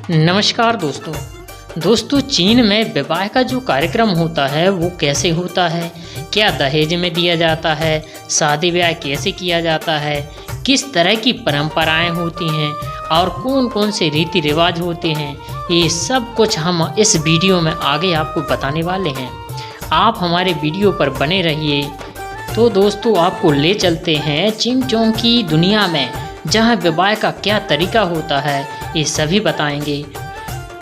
नमस्कार दोस्तों चीन में विवाह का जो कार्यक्रम होता है वो कैसे होता है, क्या दहेज में दिया जाता है, शादी ब्याह कैसे किया जाता है, किस तरह की परंपराएं होती हैं और कौन कौन से रीति रिवाज होते हैं, ये सब कुछ हम इस वीडियो में आगे आपको बताने वाले हैं। आप हमारे वीडियो पर बने रहिए। तो दोस्तों आपको ले चलते हैं चिंगचोंग की दुनिया में, जहां विवाह का क्या तरीका होता है ये सभी बताएंगे।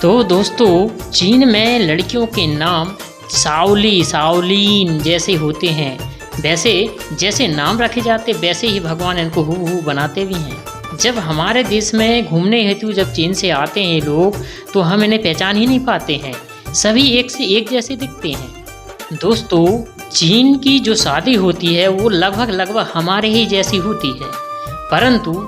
तो दोस्तों चीन में लड़कियों के नाम शाओलिन जैसे होते हैं। वैसे जैसे नाम रखे जाते वैसे ही भगवान इनको हूबहू बनाते भी हैं। जब हमारे देश में घूमने हेतु जब चीन से आते हैं लोग तो हम इन्हें पहचान ही नहीं पाते हैं, सभी एक से एक जैसे दिखते हैं। दोस्तों चीन की जो शादी होती है वो लगभग हमारे ही जैसी होती है, परंतु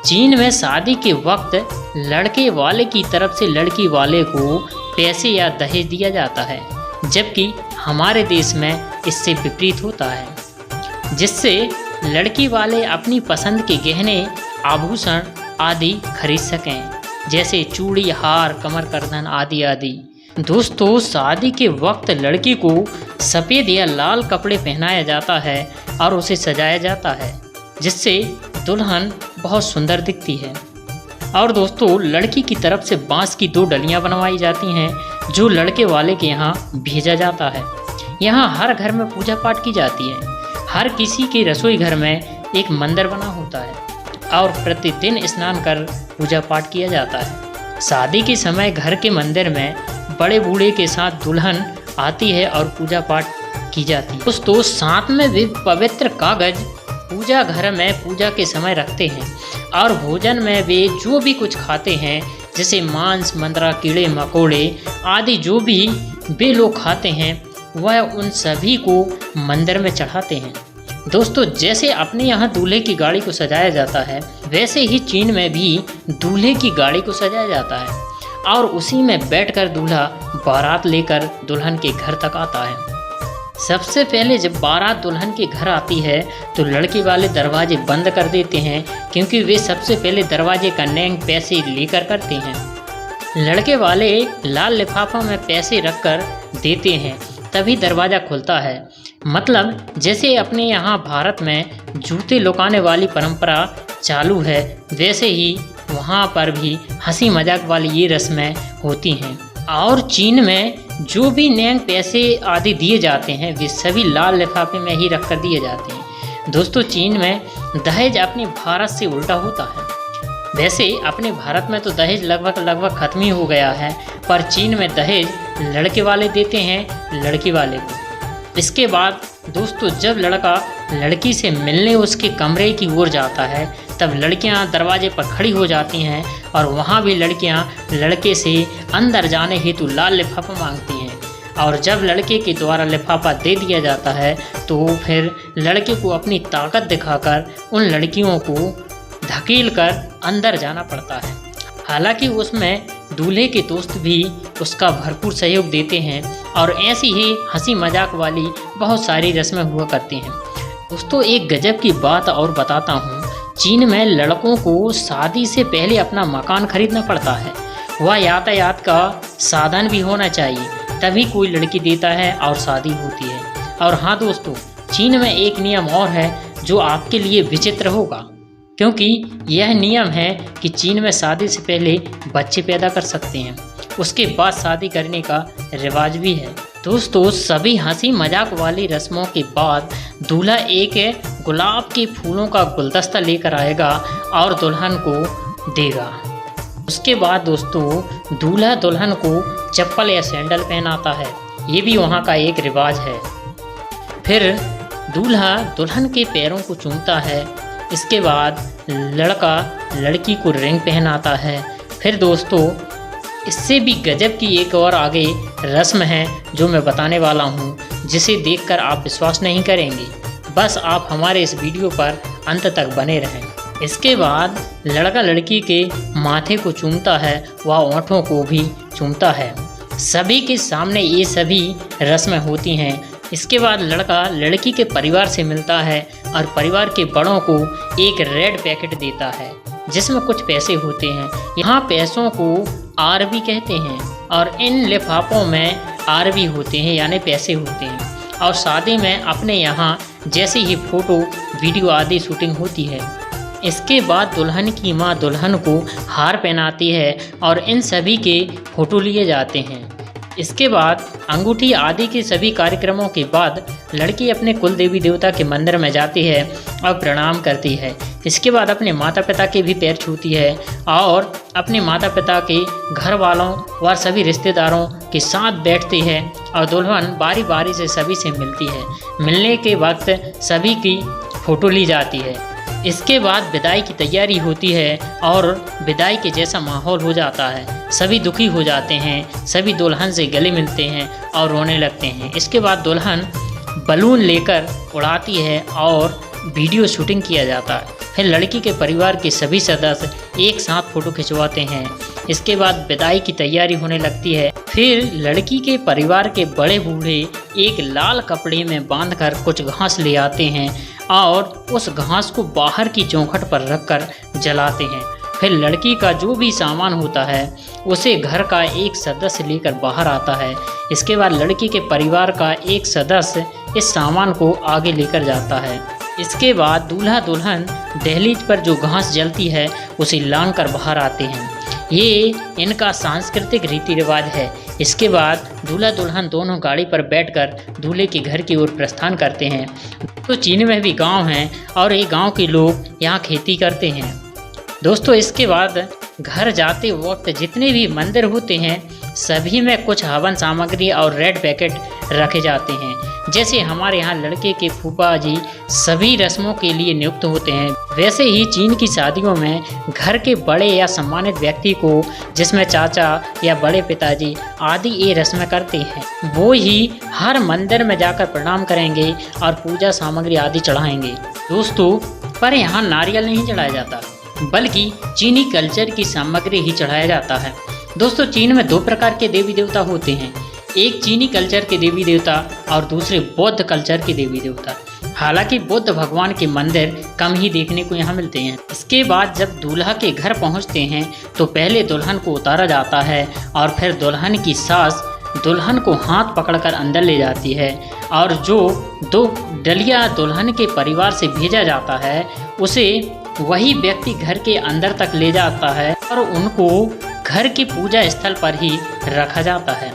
चीन में शादी के वक्त लड़के वाले की तरफ से लड़की वाले को पैसे या दहेज दिया जाता है, जबकि हमारे देश में इससे विपरीत होता है, जिससे लड़की वाले अपनी पसंद के गहने आभूषण आदि खरीद सकें, जैसे चूड़ी, हार, कमर करधन आदि आदि। दोस्तों शादी के वक्त लड़की को सफ़ेद या लाल कपड़े पहनाया जाता है और उसे सजाया जाता है, जिससे दुल्हन बहुत सुंदर दिखती है। और दोस्तों लड़की की तरफ से बांस की 2 डलियां बनवाई जाती हैं जो लड़के वाले के यहाँ भेजा जाता है। यहाँ हर घर में पूजा पाठ की जाती है। हर किसी के रसोई घर में एक मंदिर बना होता है और प्रतिदिन स्नान कर पूजा पाठ किया जाता है। शादी के समय घर के मंदिर में बड़े बूढ़े के साथ दुल्हन आती है और पूजा पाठ की जाती है। दोस्तों साथ में भी पवित्र कागज पूजा घर में पूजा के समय रखते हैं और भोजन में वे जो भी कुछ खाते हैं, जैसे मांस, मंद्रा, कीड़े मकोड़े आदि जो भी वे लोग खाते हैं वह उन सभी को मंदिर में चढ़ाते हैं। दोस्तों जैसे अपने यहाँ दूल्हे की गाड़ी को सजाया जाता है वैसे ही चीन में भी दूल्हे की गाड़ी को सजाया जाता है और उसी में बैठकर दूल्हा बारात लेकर दुल्हन के घर तक आता है। सबसे पहले जब बारात दुल्हन के घर आती है तो लड़के वाले दरवाजे बंद कर देते हैं, क्योंकि वे सबसे पहले दरवाजे का नैंग पैसे लेकर करते हैं। लड़के वाले लाल लिफाफा में पैसे रखकर देते हैं, तभी दरवाज़ा खुलता है। मतलब जैसे अपने यहाँ भारत में जूते लुकाने वाली परंपरा चालू है, वैसे ही वहाँ पर भी हंसी मजाक वाली ये रस्में होती हैं। और चीन में जो भी नैंग पैसे आदि दिए जाते हैं वे सभी लाल लिफाफे में ही रख कर दिए जाते हैं। दोस्तों चीन में दहेज अपने भारत से उल्टा होता है। वैसे अपने भारत में तो दहेज लगभग खत्म ही हो गया है, पर चीन में दहेज लड़के वाले देते हैं लड़की वाले को। इसके बाद दोस्तों जब लड़का लड़की से मिलने उसके कमरे की ओर जाता है तब लड़कियां दरवाजे पर खड़ी हो जाती हैं और वहां भी लड़कियां लड़के से अंदर जाने हेतु लाल लिफाफा मांगती हैं। और जब लड़के के द्वारा लिफाफा दे दिया जाता है तो फिर लड़के को अपनी ताकत दिखाकर उन लड़कियों को धकेल कर अंदर जाना पड़ता है। हालांकि उसमें दूल्हे के दोस्त भी उसका भरपूर सहयोग देते हैं और ऐसी ही हंसी मजाक वाली बहुत सारी रस्में हुआ करती हैं। दोस्तों एक गजब की बात और बताता हूँ, चीन में लड़कों को शादी से पहले अपना मकान खरीदना पड़ता है। वह यातायात का साधन भी होना चाहिए, तभी कोई लड़की देता है और शादी होती है। और हाँ दोस्तों चीन में एक नियम और है जो आपके लिए विचित्र होगा, क्योंकि यह नियम है कि चीन में शादी से पहले बच्चे पैदा कर सकते हैं, उसके बाद शादी करने का रिवाज भी है। दोस्तों सभी हंसी मजाक वाली रस्मों के बाद दूल्हा एक गुलाब के फूलों का गुलदस्ता लेकर आएगा और दुल्हन को देगा। उसके बाद दोस्तों दूल्हा दुल्हन को चप्पल या सैंडल पहनाता है, ये भी वहाँ का एक रिवाज है। फिर दूल्हा दुल्हन के पैरों को चूमता है। इसके बाद लड़का लड़की को रिंग पहनाता है। फिर दोस्तों इससे भी गजब की एक और आगे रस्म है जो मैं बताने वाला हूँ, जिसे देखकर आप विश्वास नहीं करेंगे। बस आप हमारे इस वीडियो पर अंत तक बने रहें। इसके बाद लड़का लड़की के माथे को चूमता है, वह ओंठों को भी चूमता है। सभी के सामने ये सभी रस्में होती हैं। इसके बाद लड़का लड़की के परिवार से मिलता है और परिवार के बड़ों को एक रेड पैकेट देता है जिसमें कुछ पैसे होते हैं। यहाँ पैसों को आरबी कहते हैं और इन लिफाफों में आरबी होते हैं यानी पैसे होते हैं। और शादी में अपने यहाँ जैसे ही फ़ोटो वीडियो आदि शूटिंग होती है। इसके बाद दुल्हन की माँ दुल्हन को हार पहनाती है और इन सभी के फ़ोटो लिए जाते हैं। इसके बाद अंगूठी आदि के सभी कार्यक्रमों के बाद लड़की अपने कुल देवी देवता के मंदिर में जाती है और प्रणाम करती है। इसके बाद अपने माता पिता के भी पैर छूती है और अपने माता पिता के घर वालों व सभी रिश्तेदारों के साथ बैठती है और दुल्हन बारी बारी से सभी से मिलती है। मिलने के वक्त सभी की फ़ोटो ली जाती है। इसके बाद विदाई की तैयारी होती है और विदाई के जैसा माहौल हो जाता है। सभी दुखी हो जाते हैं, सभी दुल्हन से गले मिलते हैं और रोने लगते हैं। इसके बाद दुल्हन बलून लेकर उड़ाती है और वीडियो शूटिंग किया जाता है। फिर लड़की के परिवार के सभी सदस्य एक साथ फ़ोटो खिंचवाते हैं। इसके बाद विदाई की तैयारी होने लगती है। फिर लड़की के परिवार के बड़े बूढ़े एक लाल कपड़े में बांधकर कुछ घास ले आते हैं और उस घास को बाहर की चौखट पर रखकर जलाते हैं। फिर लड़की का जो भी सामान होता है उसे घर का एक सदस्य लेकर बाहर आता है। इसके बाद लड़की के परिवार का एक सदस्य इस सामान को आगे लेकर जाता है। इसके बाद दूल्हा दुल्हन दहलीज पर जो घास जलती है उसे लांघ कर बाहर आते हैं। ये इनका सांस्कृतिक रीति रिवाज है। इसके बाद दूल्हा दुल्हन दोनों गाड़ी पर बैठकर दूल्हे के घर की ओर प्रस्थान करते हैं। तो चीन में भी गांव हैं और ये गांव के लोग यहाँ खेती करते हैं। दोस्तों इसके बाद घर जाते वक्त जितने भी मंदिर होते हैं सभी में कुछ हवन सामग्री और रेड पैकेट रखे जाते हैं। जैसे हमारे यहाँ लड़के के फूफा जी सभी रस्मों के लिए नियुक्त होते हैं, वैसे ही चीन की शादियों में घर के बड़े या सम्मानित व्यक्ति को, जिसमें चाचा या बड़े पिताजी आदि ये रस्में करते हैं, वो ही हर मंदिर में जाकर प्रणाम करेंगे और पूजा सामग्री आदि चढ़ाएंगे। दोस्तों पर यहाँ नारियल नहीं चढ़ाया जाता बल्कि चीनी कल्चर की सामग्री ही चढ़ाया जाता है। दोस्तों चीन में दो प्रकार के देवी देवता होते हैं, एक चीनी कल्चर के देवी देवता और दूसरे बौद्ध कल्चर के देवी देवता। हालांकि बुद्ध भगवान के मंदिर कम ही देखने को यहाँ मिलते हैं। इसके बाद जब दूल्हा के घर पहुँचते हैं तो पहले दुल्हन को उतारा जाता है और फिर दुल्हन की सास दुल्हन को हाथ पकड़कर अंदर ले जाती है और जो 2 डलिया दुल्हन के परिवार से भेजा जाता है उसे वही व्यक्ति घर के अंदर तक ले जाता है और उनको घर की पूजा स्थल पर ही रखा जाता है।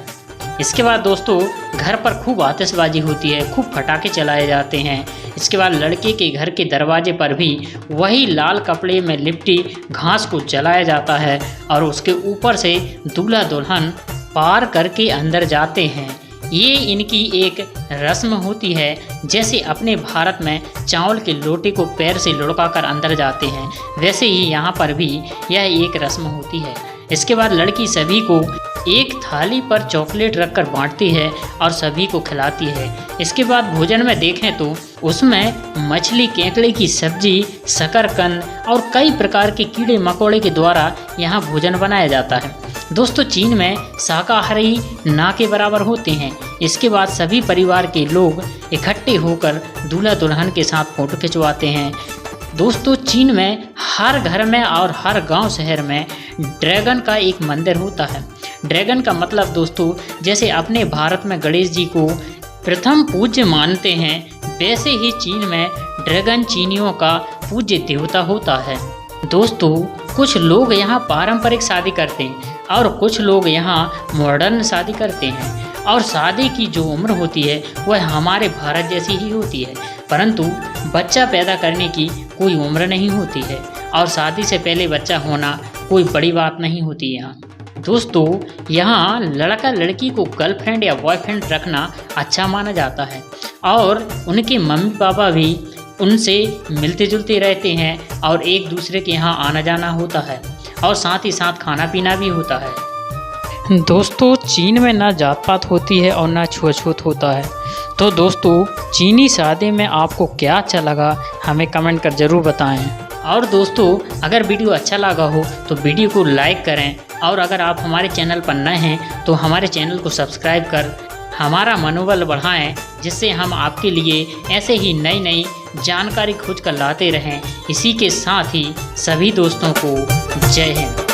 इसके बाद दोस्तों घर पर खूब आतिशबाजी होती है, खूब पटाखे चलाए जाते हैं। इसके बाद लड़के के घर के दरवाजे पर भी वही लाल कपड़े में लिपटी घास को जलाया जाता है और उसके ऊपर से दूल्हा दुल्हन पार करके अंदर जाते हैं। ये इनकी एक रस्म होती है, जैसे अपने भारत में चावल के लोटे को पैर से लुढ़काकर अंदर जाते हैं, वैसे ही यहाँ पर भी यह एक रस्म होती है। इसके बाद लड़की सभी को एक थाली पर चॉकलेट रखकर बांटती है और सभी को खिलाती है। इसके बाद भोजन में देखें तो उसमें मछली, केकड़े की सब्जी, शकरकंद और कई प्रकार के कीड़े मकोड़े के द्वारा यहाँ भोजन बनाया जाता है। दोस्तों चीन में शाकाहारी ना के बराबर होते हैं। इसके बाद सभी परिवार के लोग इकट्ठे होकर दूल्हा दुल्हन के साथ फोटो खिंचवाते हैं। दोस्तों चीन में हर घर में और हर गांव शहर में ड्रैगन का एक मंदिर होता है। ड्रैगन का मतलब दोस्तों जैसे अपने भारत में गणेश जी को प्रथम पूज्य मानते हैं, वैसे ही चीन में ड्रैगन चीनियों का पूज्य देवता होता है। दोस्तों कुछ लोग यहाँ पारंपरिक शादी करते हैं और कुछ लोग यहाँ मॉडर्न शादी करते हैं और शादी की जो उम्र होती है वह हमारे भारत जैसी ही होती है, परंतु बच्चा पैदा करने की कोई उम्र नहीं होती है और शादी से पहले बच्चा होना कोई बड़ी बात नहीं होती यहाँ। दोस्तों यहाँ लड़का लड़की को गर्लफ्रेंड या बॉयफ्रेंड रखना अच्छा माना जाता है और उनके मम्मी पापा भी उनसे मिलते जुलते रहते हैं और एक दूसरे के यहाँ आना जाना होता है और साथ ही साथ खाना पीना भी होता है। दोस्तों चीन में ना जात पात होती है और ना छुआछूत होता है। तो दोस्तों चीनी शादी में आपको क्या अच्छा लगा हमें कमेंट कर ज़रूर बताएं। और दोस्तों अगर वीडियो अच्छा लगा हो तो वीडियो को लाइक करें और अगर आप हमारे चैनल पर नए हैं तो हमारे चैनल को सब्सक्राइब कर हमारा मनोबल बढ़ाएं, जिससे हम आपके लिए ऐसे ही नई नई जानकारी खोज कर लाते रहें। इसी के साथ ही सभी दोस्तों को जय हिंद।